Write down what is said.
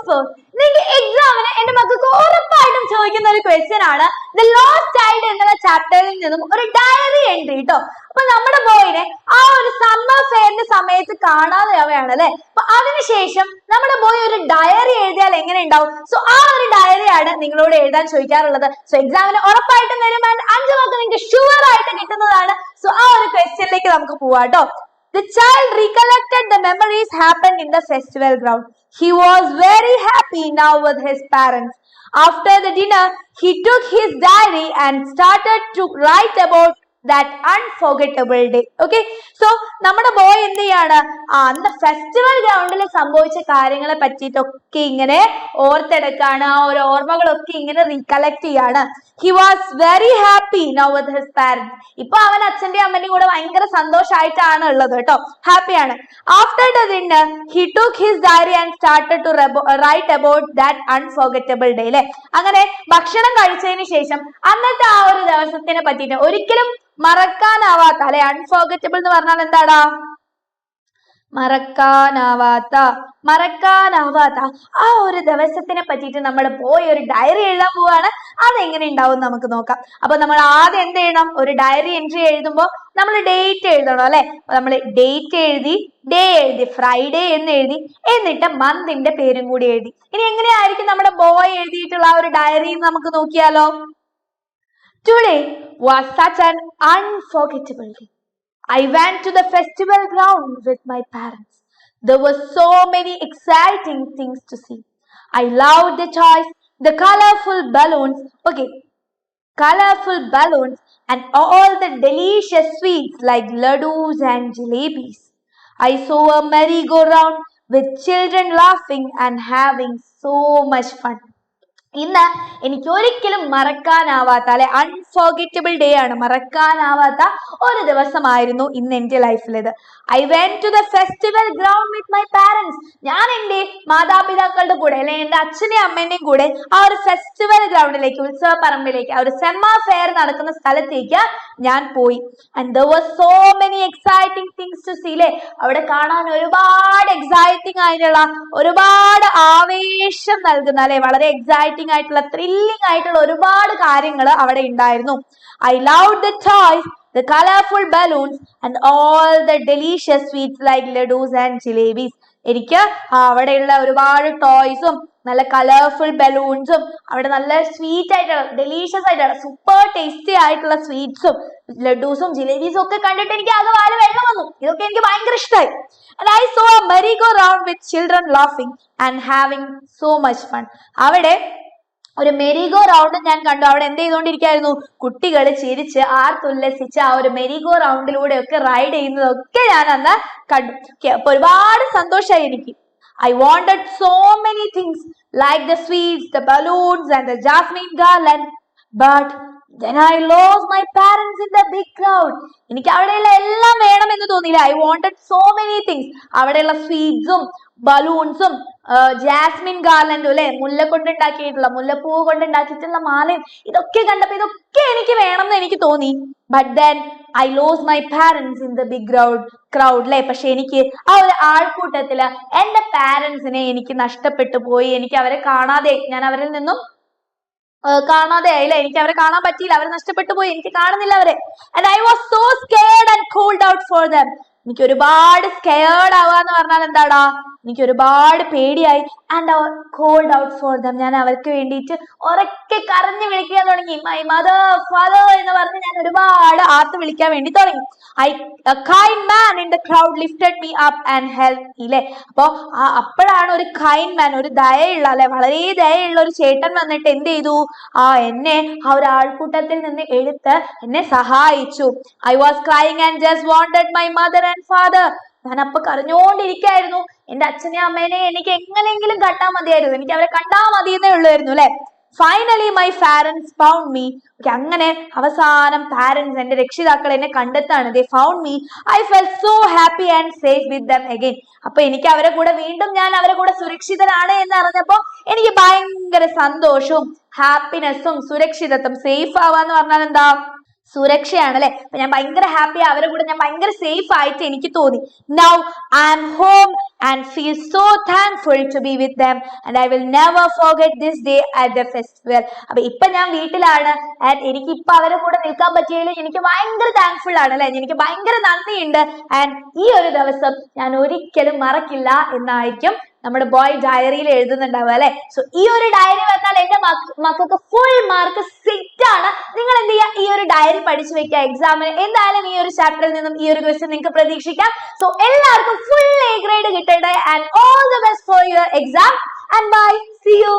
Four. നിങ്ങൾക്ക് എക്സാമിന് എന്റെ മക്കൾക്ക് ഉറപ്പായിട്ടും ചോദിക്കുന്ന ഒരു ക്വസ്റ്റ്യൻ ആണ് ദ ലോസ്റ്റ് ചൈൽഡ് എന്നുള്ള ചാപ്റ്ററിൽ നിന്നും ഒരു ഡയറി എൻട്രി കേട്ടോ. അപ്പൊ നമ്മുടെ ബോയിനെ ആ ഒരു സമ്മർ ഫെയറിന്റെ സമയത്ത് കാണാതെയാവുകയാണ് അല്ലെ. അപ്പൊ അതിനുശേഷം നമ്മുടെ ബോയ് ഒരു ഡയറി എഴുതിയാൽ എങ്ങനെ ഉണ്ടാവും? സോ ആ ഒരു ഡയറിയാണ് നിങ്ങളോട് എഴുതാൻ ചോദിക്കാറുള്ളത്. സോ എക്സാമിന് ഉറപ്പായിട്ടും വരും. 5 മാർക്ക് നിങ്ങൾക്ക് ഷുവർ ആയിട്ട് കിട്ടുന്നതാണ്. സോ ആ ഒരു ക്വസ്റ്റ്യനിലേക്ക് നമുക്ക് പോവാട്ടോ. The child recollected the memories happened in the festival ground. He was very happy now with his parents. After the dinner, he took his diary and started to write about that unforgettable day. Okay, so നമ്മുടെ boy എന്ത് ചെയ്യാണ്? അന്ന് festival ഗ്രൗണ്ടിൽ സംഭവിച്ച കാര്യങ്ങളെ പറ്റിയിട്ടൊക്കെ ഇങ്ങനെ ഓർത്തെടുക്കാണ്. ആ ഒരു ഓർമ്മകളൊക്കെ ഇങ്ങനെ റീകളക്ട് ചെയ്യാണ്. He was very happy now with his parents. ഇപ്പൊ അവൻ അച്ഛന്റെയും അമ്മന്റെയും കൂടെ ഭയങ്കര സന്തോഷമായിട്ടാണ് ഉള്ളത് കേട്ടോ, ഹാപ്പിയാണ്. After the dinner, he took his diary and started to write about that unforgettable day. അല്ലെ, അങ്ങനെ ഭക്ഷണം കഴിച്ചതിന് ശേഷം അന്നത്തെ ആ ഒരു ദിവസത്തിനെ പറ്റിയിട്ട് ഒരിക്കലും മറക്കാനാവാത്ത അല്ലെ, അൺഫോർഗറ്റബിൾ എന്ന് പറഞ്ഞാൽ എന്താടാ? മറക്കാനാവാത്ത ആ ഒരു ദിവസത്തിനെ പറ്റിയിട്ട് നമ്മൾ പോയി ഒരു ഡയറി എഴുതാൻ പോവാണ്. അതെങ്ങനെ ഉണ്ടാവും നമുക്ക് നോക്കാം. അപ്പൊ നമ്മൾ ആദ്യം എന്ത് ചെയ്യണം? ഒരു ഡയറി എൻട്രി എഴുതുമ്പോൾ നമ്മൾ ഡേറ്റ് എഴുതണം അല്ലെ. നമ്മൾ ഡേറ്റ് എഴുതി, ഡേ എഴുതി, ഫ്രൈഡേ എന്ന് എഴുതി, എന്നിട്ട് മന്തിന്റെ പേരും കൂടി എഴുതി. ഇനി എങ്ങനെയായിരിക്കും നമ്മുടെ ബോയ് എഴുതിയിട്ടുള്ള ആ ഒരു ഡയറി നമുക്ക് നോക്കിയാലോ. Today was such an unforgettable day. I went to the festival ground with my parents. There were so many exciting things to see. I loved the toys, the colorful balloons, and all the delicious sweets like laddus and jalebis. I saw a merry-go-round with children laughing and having so much fun. ഇന്ന് എനിക്ക് ഒരിക്കലും മറക്കാനാവാത്ത അല്ലെ, unforgettable day ആണ്, മറക്കാനാവാത്ത ഒരു ദിവസമായിരുന്നു ഇന്ന് എന്റെ ലൈഫിലേത്. I went to the festival ground with my parents. ഞാൻ എന്റെ മാതാപിതാക്കളുടെ കൂടെ അല്ലെ, എന്റെ അച്ഛനെയും അമ്മേന്റെയും കൂടെ ആ ഒരു ഫെസ്റ്റിവൽ ഗ്രൗണ്ടിലേക്ക്, ഉത്സവ പറമ്പിലേക്ക്, ആ ഒരു സെമ്മർ ഫെയർ നടക്കുന്ന സ്ഥലത്തേക്ക് ഞാൻ പോയി. And there were so many exciting things to see. ലെ, അവിടെ കാണാൻ ഒരുപാട് എക്സൈറ്റിംഗ് ആയിട്ടുള്ള, ഒരുപാട് ആവേശം നൽകുന്ന അല്ലെ, വളരെ എക്സൈറ്റിംഗ് ആയിട്ടുള്ള, ത്രില്ലിംഗ് ആയിട്ടുള്ള ഒരുപാട് കാര്യങ്ങൾ അവിടെ ഉണ്ടായിരുന്നു. I loved the toys, the colorful balloons and all the delicious sweets like laddus and jalebis. എനിക്ക് അവിടെയുള്ള ഒരുപാട് ടോയ്സും നല്ല കളർഫുൾ ബലൂൺസും അവിടെ നല്ല സ്വീറ്റ് ആയിട്ടുള്ള, ഡെലീഷ്യസ് ആയിട്ടുള്ള, സൂപ്പർ ടേസ്റ്റി ആയിട്ടുള്ള സ്വീറ്റ്സും ലഡൂസും ജിലേബീസും ഒക്കെ കണ്ടിട്ട് എനിക്ക് ആകെ വാല് വെള്ളം വന്നു. ഇതൊക്കെ എനിക്ക് ഭയങ്കര ഇഷ്ടമായി. And I saw a merry-go-round with children laughing and having so much fun. അവിടെ ഒരു മെരിഗോ റൗണ്ട് ഞാൻ കണ്ടു. അവിടെ എന്ത് ചെയ്തുകൊണ്ടിരിക്കുകയായിരുന്നു? കുട്ടികൾ ചിരിച്ച് ആർത്തുല്ലസിച്ച് ആ ഒരു മെരിഗോ റൗണ്ടിലൂടെ ഒക്കെ റൈഡ് ചെയ്യുന്നതൊക്കെ ഞാൻ അന്ന് കണ്ടു. അപ്പൊ ഒരുപാട് സന്തോഷമായി എനിക്ക്. I wanted so many things like the sweets, the balloons and the jasmine garland, but then I lost my parents in the big crowd. എനിക്ക് അവിടെയുള്ള എല്ലാം വേണമെന്ന് തോന്നിയില്ല. I wanted so many things. അവിടെയുള്ള സ്വീറ്റ്സും ബലൂൺസും ജാസ്മിൻ ഗാർലൻഡും അല്ലെ, മുല്ലപ്പൂ കൊണ്ടുണ്ടാക്കിയിട്ടുള്ള മാലയും ഇതൊക്കെ കണ്ടപ്പോ ഇതൊക്കെ എനിക്ക് വേണമെന്ന് എനിക്ക് തോന്നി. But then I lost my parents in the big crowd അല്ലെ. പക്ഷെ എനിക്ക് ആ ഒരു ആൾക്കൂട്ടത്തില് എന്റെ പാരന്റ്സിനെ എനിക്ക് നഷ്ടപ്പെട്ടു പോയി. എനിക്ക് അവരെ കാണാതെ, ഞാൻ അവരിൽ നിന്നും കാണാതെ ആയില്ല, എനിക്ക് അവരെ കാണാൻ പറ്റിയില്ല, അവരെ നഷ്ടപ്പെട്ടു പോയി, എനിക്ക് കാണുന്നില്ല അവരെ. And I was so scared and called out for them. എനിക്ക് ഒരുപാട് സ്കെയർഡ് ആവാന്ന് പറഞ്ഞാൽ എന്താടാ? എനിക്ക് ഒരുപാട് പേടിയായി. And called out for them. ഞാൻ അവർക്ക് വേണ്ടിയിട്ട് ഉറക്കെ കരഞ്ഞു വിളിക്കാൻ തുടങ്ങി. മൈ മദർ, ഫാദർ എന്ന് പറഞ്ഞ് ഞാൻ ഒരുപാട് ആർത്ത് വിളിക്കാൻ വേണ്ടി തുടങ്ങി. A kind man in the crowd lifted me up and helped me. ല്ലേ, അപ്പൊ അപ്പോഴാണ് ഒരു കൈൻഡ് മാൻ, ഒരു ദയുള്ള അല്ലെ, വളരെ ദയുള്ള ഒരു ചേട്ടൻ വന്നിട്ട് എന്ത് ചെയ്തു? എന്നെ ആ ഒരു ആൾക്കൂട്ടത്തിൽ നിന്ന് എടുത്ത് എന്നെ സഹായിച്ചു. I was crying and just wanted my mother and father. ഞാൻ അപ്പൊ കരഞ്ഞോണ്ടിരിക്കായിരുന്നു. എന്റെ അച്ഛനെയും അമ്മേനെ എനിക്ക് എങ്ങനെയെങ്കിലും കണ്ടാൽ മതിയായിരുന്നു, എനിക്ക് അവരെ കണ്ടാൽ മതിയെന്നേ ഉള്ളായിരുന്നു അല്ലെ. Finally my parents found me. അങ്ങനെ അവസാനം പാരന്റ്സ്, എന്റെ രക്ഷിതാക്കൾ എന്നെ കണ്ടെത്താണ്. They found me. I felt so happy and safe with them again. അപ്പൊ എനിക്ക് അവരെ കൂടെ വീണ്ടും, ഞാൻ അവരെ കൂടെ സുരക്ഷിതനാണ് എന്ന് അറിഞ്ഞപ്പോ എനിക്ക് ഭയങ്കര സന്തോഷവും ഹാപ്പിനെസ്സും സുരക്ഷിതത്വം. സേഫ് ആവാന്ന് പറഞ്ഞാൽ എന്താ? സുരക്ഷയാണ് അല്ലെ. അപ്പൊ ഞാൻ ഭയങ്കര ഹാപ്പി, അവരുടെ കൂടെ ഞാൻ ഭയങ്കര സേഫ് ആയിട്ട് എനിക്ക് തോന്നി. Now I am home and feel so thankful to be with them and I will never forget this day at the festival. അപ്പൊ ഇപ്പൊ ഞാൻ വീട്ടിലാണ് and എനിക്ക് ഇപ്പൊ അവരുടെ കൂടെ നിൽക്കാൻ പറ്റിയതിൽ എനിക്ക് ഭയങ്കര താങ്ക്ഫുൾ ആണ് അല്ലെ, എനിക്ക് ഭയങ്കര നന്ദിയുണ്ട്. ആൻഡ് ഈ ഒരു ദിവസം ഞാൻ ഒരിക്കലും മറക്കില്ല എന്നായിരിക്കും നമ്മുടെ ബോയ് ഡയറിയിൽ എഴുതുന്നുണ്ടാവുക അല്ലെ. സോ ഈ ഒരു ഡയറി വന്നാൽ എന്റെ മക്കൾക്ക് ഫുൾ മാർക്ക് സെറ്റ് ആണ്. നിങ്ങൾ എന്ത് ചെയ്യുക, ഈ ഒരു ഡയറി പഠിച്ചു വെക്കുക. എക്സാമിന് എന്തായാലും ഈ ഒരു ചാപ്റ്ററിൽ നിന്നും ഈ ഒരു ക്വസ്റ്റ്യൻ നിങ്ങൾക്ക് പ്രതീക്ഷിക്കാം. സോ എല്ലാവർക്കും ഫുൾ എ ഗ്രേഡ് കിട്ടട്ടെ and all the best for your exam and bye, see U.